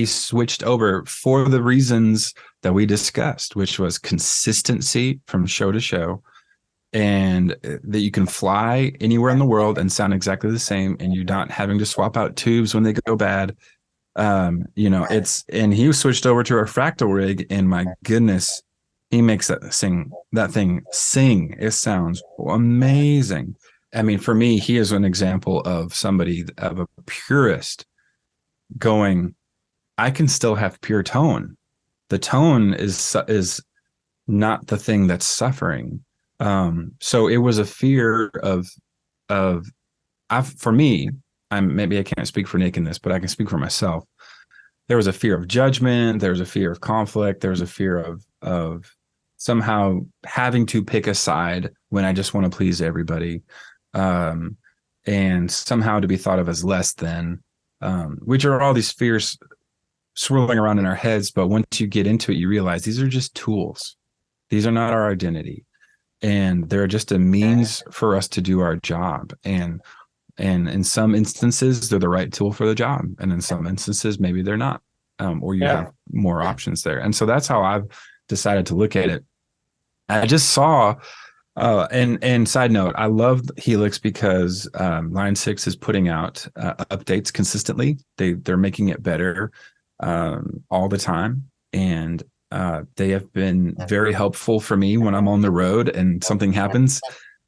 switched over for the reasons that we discussed, which was consistency from show to show, and that you can fly anywhere in the world and sound exactly the same, and you're not having to swap out tubes when they go bad. And he switched over to a Fractal rig, and my goodness, he makes that thing sing. It sounds amazing. I mean, for me, he is an example of a purist going, I can still have pure tone. The tone is not the thing that's suffering. So it was a fear for me, maybe I can't speak for Nick in this, but I can speak for myself. There was a fear of judgment. There was a fear of conflict. There was a fear of somehow having to pick a side when I just want to please everybody. And somehow to be thought of as less than, which are all these fears swirling around in our heads. But once you get into it, you realize these are just tools. These are not our identity. And they're just a means for us to do our job. And in some instances, they're the right tool for the job. And in some instances, maybe they're not, or you have more options there. And so that's how I've decided to look at it. I just saw, and side note, I love Helix because Line 6 is putting out updates consistently. They're making it better all the time. And they have been very helpful for me when I'm on the road and something happens.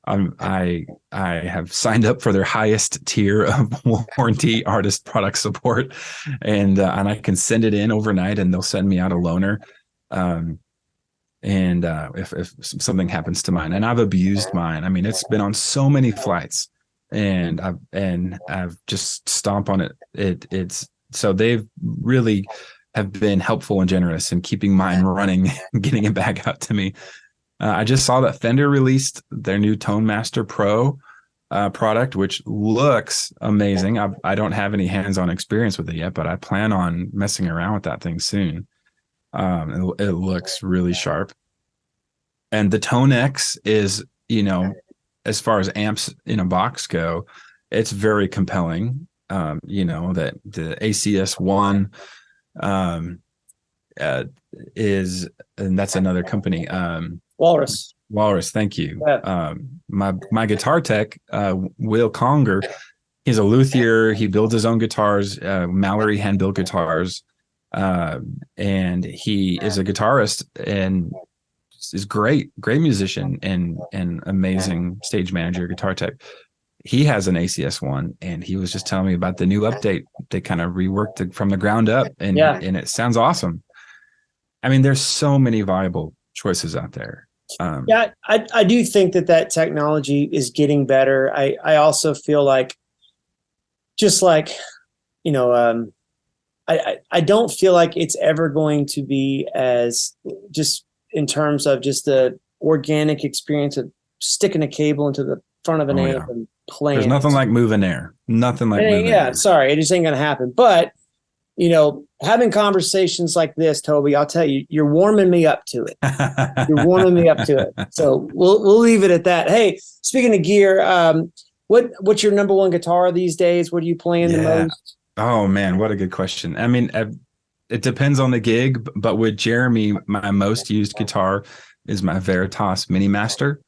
I have signed up for their highest tier of warranty artist product support, and I can send it in overnight, and they'll send me out a loaner. And if something happens to mine, and I've abused mine. I mean, it's been on so many flights, and I've just stomped on it. It's so they've really have been helpful and generous in keeping mine running, getting it back out to me. I just saw that Fender released their new Tone Master Pro product, which looks amazing. I don't have any hands-on experience with it yet, but I plan on messing around with that thing soon. It looks really sharp. And the Tone X is, as far as amps in a box go, it's very compelling. That the ACS1 is, and that's another company. Walrus, thank you. Yeah. My guitar tech, Will Conger, he's a luthier. He builds his own guitars, Mallory hand-built guitars. And he is a guitarist and is great musician and amazing stage manager, guitar tech. He has an ACS1, and he was just telling me about the new update. They kind of reworked it from the ground up, and it sounds awesome. I mean, there's so many viable choices out there. I do think that technology is getting better. I also feel like, just like, I don't feel like it's ever going to be as, just in terms of just the organic experience of sticking a cable into the front of an amp and playing. There's nothing like moving air. Nothing like moving air. Sorry, it just ain't gonna happen. But having conversations like this, Toby, I'll tell you, you're warming me up to it. You're warming me up to it. So we'll leave it at that. Hey, speaking of gear, what's your number one guitar these days? What are you playing the most? Oh man, what a good question. I mean, it depends on the gig, but with Jeremy, my most used guitar is my Veritas Mini Master.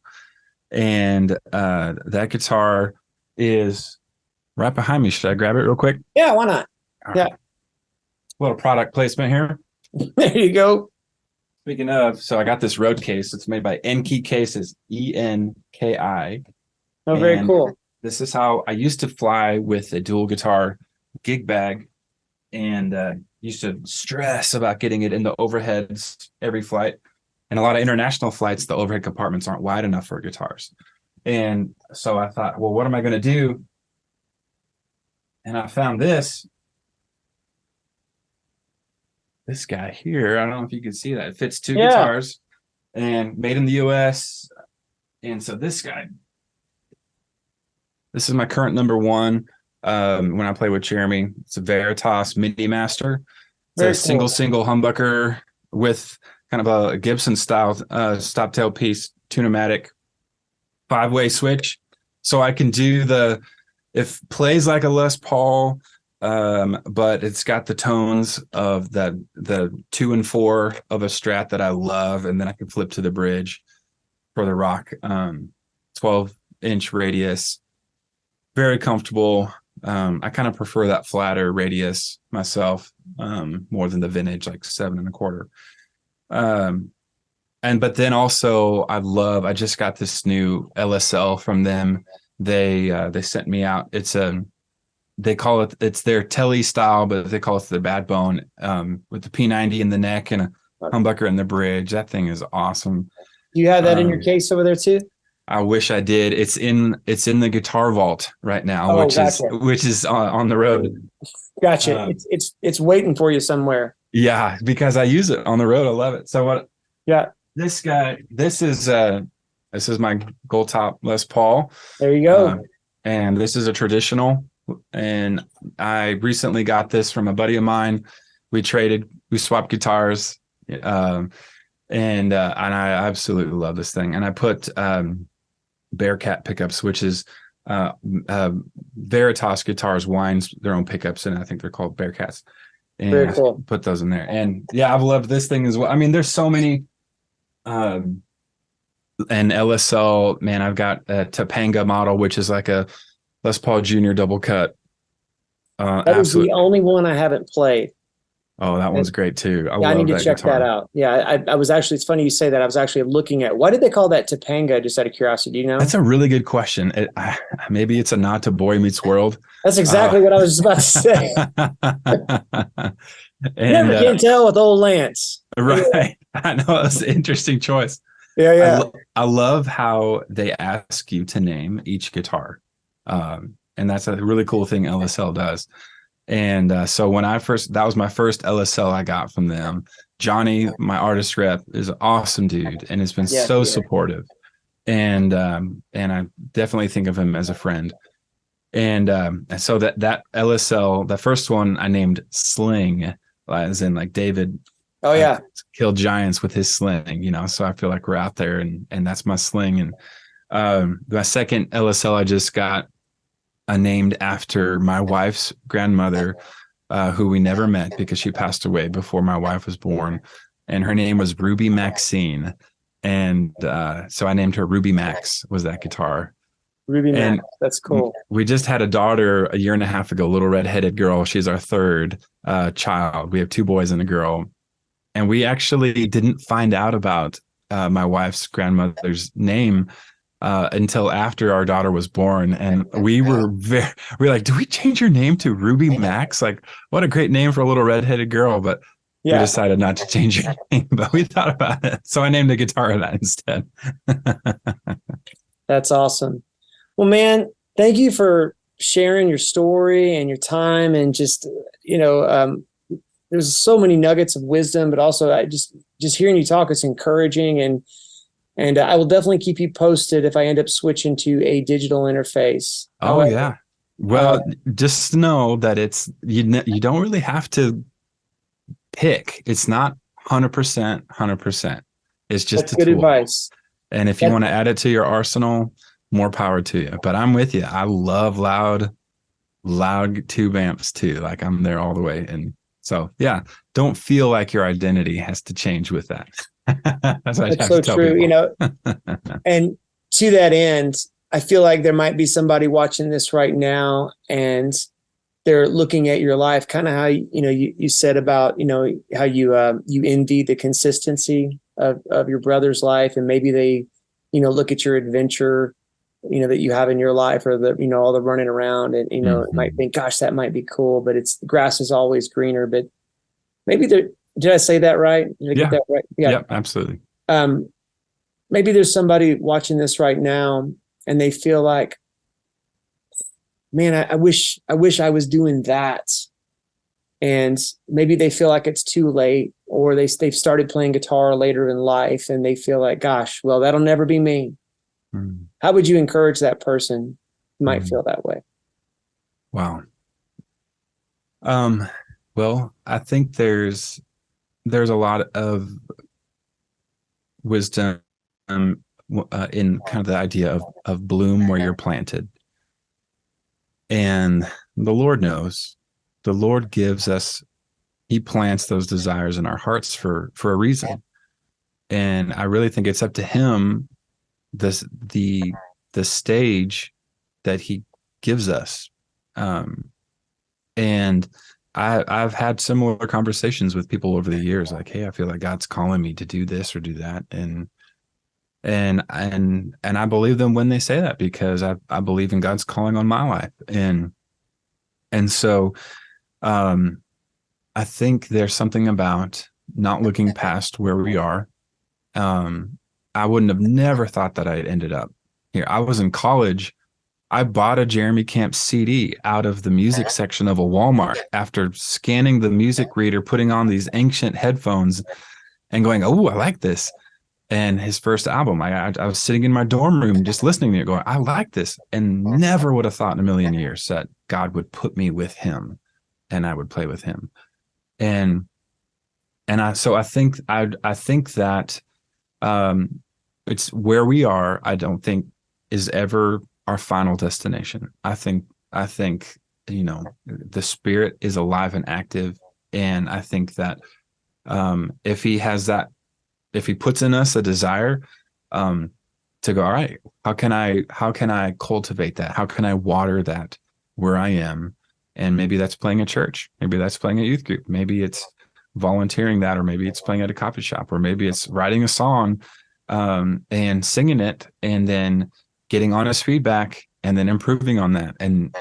And that guitar is right behind me. Should I grab it real quick? Yeah, why not? Yeah. Little product placement here. There you go. Speaking of, so I got this road case. It's made by Enki Cases, ENKI. Oh, very cool. This is how I used to fly with a dual guitar gig bag, and used to stress about getting it in the overheads every flight. And a lot of international flights, the overhead compartments aren't wide enough for guitars. And so I thought, well, what am I going to do? And I found this guy here. I don't know if you can see that. It fits two guitars and made in the US. And so this is my current number one when I play with Jeremy. It's a Veritas Mini Master. It's a single humbucker with kind of a Gibson style stop tail piece, tune-o-matic 5-way switch. So I can do it plays like a Les Paul, but it's got the tones of the 2 and 4 of a Strat that I love, and then I can flip to the bridge for the rock. 12-inch radius, very comfortable. I kind of prefer that flatter radius myself, more than the vintage, like 7 1/4. But then also I just got this new LSL from them. They sent me out. It's it's their Telly style, but they call it the Bad Bone, with the P90 in the neck and a humbucker in the bridge. That thing is awesome. Do you have that in your case over there too? I wish I did. It's in the guitar vault right now, which is on the road. Gotcha. It's waiting for you somewhere. Yeah, because I use it on the road. I love it. So what? Yeah. This is my Gold Top Les Paul. There you go. And this is a traditional. And I recently got this from a buddy of mine. We swapped guitars. And I absolutely love this thing. And I put Bearcat pickups, which is Veritas guitars winds their own pickups, and I think they're called Bearcats. And very cool. Put those in there. And yeah, I've loved this thing as well. I mean, there's so many. And LSL, man, I've got a Topanga model, which is like a Les Paul Jr. double cut. That is the only one I haven't played. Oh, that one's great too. I need to check that out. Yeah, I was actually, it's funny you say that. I was actually looking at, why did they call that Topanga, just out of curiosity? Do you know? That's a really good question. Maybe it's a nod to Boy Meets World. That's exactly what I was just about to say. Never can tell with old Lance. Right. I know, it's an interesting choice. Yeah. I love how they ask you to name each guitar. And that's a really cool thing LSL does. And so that was my first LSL I got from them. Johnny, my artist rep, is an awesome dude and has been so supportive. And I definitely think of him as a friend. And so that LSL, the first one I named Sling, as in like David. Oh yeah, killed giants with his sling, so I feel like we're out there, and that's my sling. And my second LSL I just got named after my wife's grandmother, who we never met because she passed away before my wife was born, and her name was Ruby Maxine. And so I named her Ruby Max, was that guitar. Ruby Max, that's cool. We just had a daughter a year and a half ago, little redheaded girl. She's our third child. We have 2 boys and a girl. And we actually didn't find out about my wife's grandmother's name until after our daughter was born. And we were like, do we change your name to Ruby Max? Like, what a great name for a little redheaded girl. But we decided not to change your name, but we thought about it. So I named the guitar that instead. That's awesome. Well, man, thank you for sharing your story and your time, and just, there's so many nuggets of wisdom, but also I just hearing you talk, it's encouraging. And And I will definitely keep you posted if I end up switching to a digital interface. Oh, yeah. Well, just know that you don't really have to pick. It's not 100%, 100%. It's just that's a good tool. advice. And if you want to add it to your arsenal, more power to you. But I'm with you. I love loud tube amps too. Like I'm there all the way. And so, yeah, don't feel like your identity has to change with that. That's what I have so to tell true. people. You know, and to that end, I feel like there might be somebody watching this right now and they're looking at your life, kind of how, you said about, how you envy the consistency of your brother's life. And maybe they, look at your adventure, that you have in your life, or the, all the running around, and, might think, gosh, that might be cool, but the grass is always greener. But maybe did I say that right? Did I get that right? Yeah. Yep, absolutely. Maybe there's somebody watching this right now and they feel like, man, I wish I was doing that. And maybe they feel like it's too late, or they've started playing guitar later in life and they feel like, gosh, well, that'll never be me. How would you encourage that person who might feel that way? Wow. Well, I think there's a lot of wisdom in kind of the idea of bloom where you're planted. And the Lord knows. The Lord gives us, he plants those desires in our hearts for a reason. And I really think it's up to him, the stage that he gives us. And I've had similar conversations with people over the years, like, hey, I feel like God's calling me to do this or do that. And I believe them when they say that, because I believe in God's calling on my life. And so I think there's something about not looking past where we are. I wouldn't have never thought that I'd ended up here. I was in college. I bought a Jeremy Camp CD out of the music section of a Walmart after scanning the music reader, putting on these ancient headphones and going, oh, I like this. And his first album, I was sitting in my dorm room just listening to it going, I like this, and never would have thought in a million years that God would put me with him and I would play with him. And I think that it's where we are, I don't think is ever our final destination. I think the Spirit is alive and active. And I think that if he puts in us a desire to go, all right, how can I cultivate that? How can I water that where I am? And maybe that's playing at church. Maybe that's playing a youth group. Maybe it's volunteering that, or maybe it's playing at a coffee shop, or maybe it's writing a song and singing it and then getting honest feedback and then improving on that and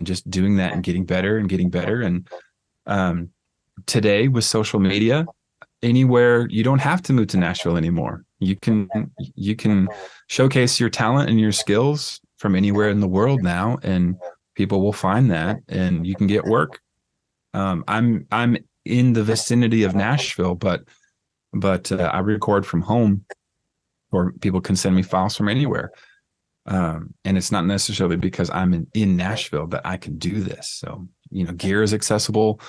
just doing that and getting better and getting better. And today with social media, anywhere, you don't have to move to Nashville anymore. You can showcase your talent and your skills from anywhere in the world now, and people will find that, and you can get work. I'm in the vicinity of Nashville, but I record from home, or people can send me files from anywhere. And it's not necessarily because I'm in Nashville that I can do this. So, gear is accessible.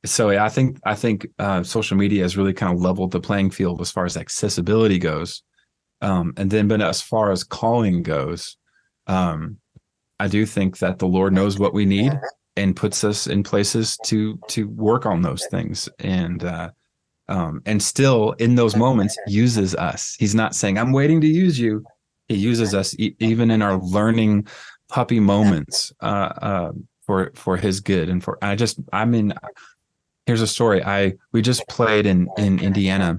So yeah, I think social media has really kind of leveled the playing field as far as accessibility goes. But as far as calling goes, I do think that the Lord knows what we need and puts us in places to work on those things. And still in those moments uses us. He's not saying, I'm waiting to use you. He uses us even in our learning puppy moments for his good. And here's a story. We just played in Indiana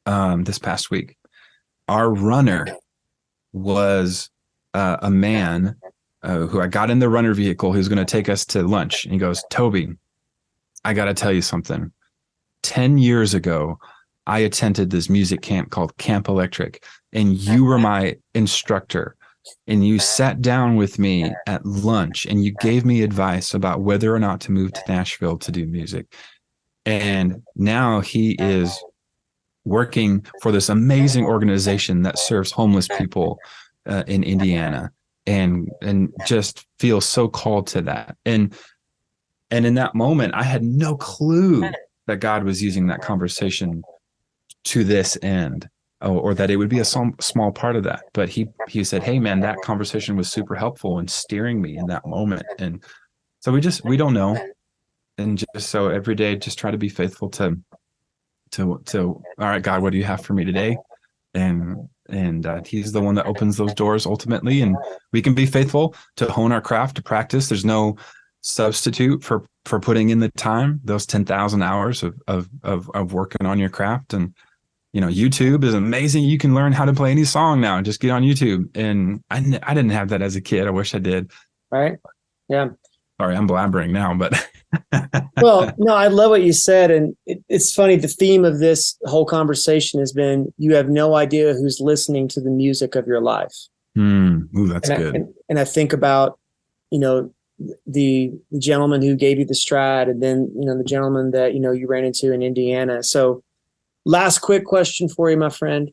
this past week. Our runner was a man who I got in the runner vehicle who's going to take us to lunch. And he goes, Toby, I got to tell you something. 10 years ago, I attended this music camp called Camp Electric, and you were my instructor. And you sat down with me at lunch and you gave me advice about whether or not to move to Nashville to do music. And now he is working for this amazing organization that serves homeless people in Indiana, and just feel so called to that. And in that moment, I had no clue that God was using that conversation to this end, or that it would be a small part of that. But he said, hey man, that conversation was super helpful in steering me in that moment. And so we don't know. And just so every day, just try to be faithful to, all right, God, what do you have for me today? And he's the one that opens those doors ultimately. And we can be faithful to hone our craft, to practice. There's no substitute for putting in the time, those 10,000 hours of working on your craft. And, YouTube is amazing. You can learn how to play any song now and just get on YouTube. And I didn't have that as a kid. I wish I did. Right. Yeah. Sorry, I'm blabbering now, but. Well, no, I love what you said. And it's funny. The theme of this whole conversation has been, you have no idea who's listening to the music of your life. Ooh, that's good. And I think about, the gentleman who gave you the Strat, and then, the gentleman that, you ran into in Indiana. So last quick question for you, my friend.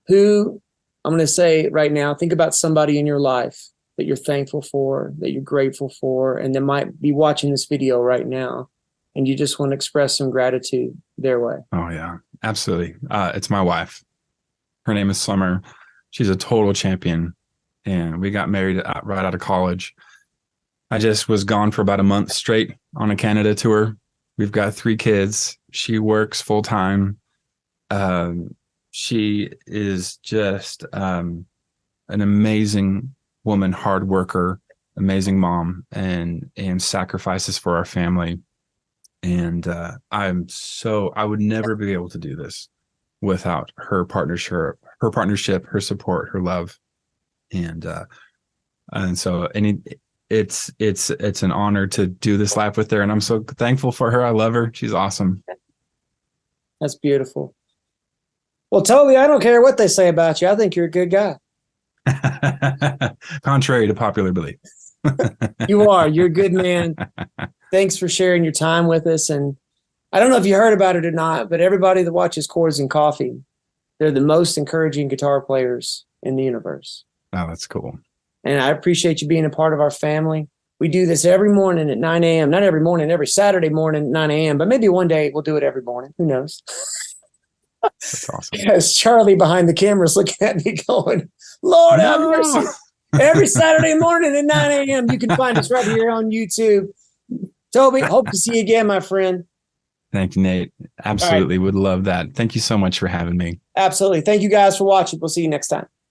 Who, I'm going to say right now, think about somebody in your life that you're thankful for, that you're grateful for, and that might be watching this video right now, and you just want to express some gratitude their way. Oh yeah, absolutely. It's my wife. Her name is Summer. She's a total champion. And we got married right out of college. I just was gone for about a month straight on a Canada tour. We've got 3 kids. She works full time. She is just an amazing woman, hard worker, amazing mom, and sacrifices for our family. And I would never be able to do this without her partnership, her support, her love. And so it's an honor to do this live with her, and I'm so thankful for her. I love her. She's awesome. That's beautiful. Well, Toby, I don't care what they say about you. I think you're a good guy. Contrary to popular belief. You are. You're a good man. Thanks for sharing your time with us. And I don't know if you heard about it or not, but everybody that watches Chords and Coffee, they're the most encouraging guitar players in the universe. Oh, that's cool. And I appreciate you being a part of our family. We do this every morning at 9 a.m. Not every morning, every Saturday morning at 9 a.m. But maybe one day we'll do it every morning. Who knows? That's awesome. Yes, Charlie behind the camera is looking at me going, Lord have mercy. Every Saturday morning at 9 a.m. You can find us right here on YouTube. Toby, hope to see you again, my friend. Thank you, Nate. Absolutely. Would love that. Thank you so much for having me. Absolutely. Thank you guys for watching. We'll see you next time.